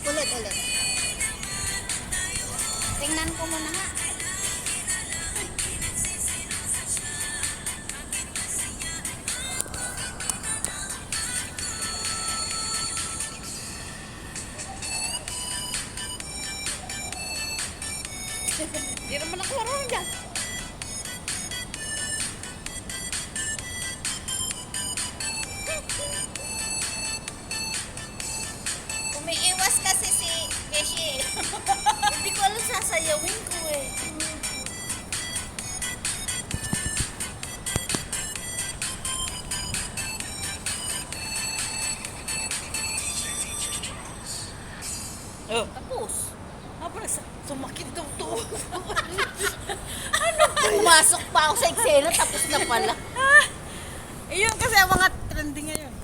Ulit, ulit. Tingnan ko muna nga. Hindi naman ako marunong dyan. Umiiwas kasi si Beshi. Hindi ko alam sasayawin ko eh. Oh, tapos. Parang sumakit daw to. Pumasok pa ako sa eksena tapos na pala. Iyon kasi ang mga trending ngayon.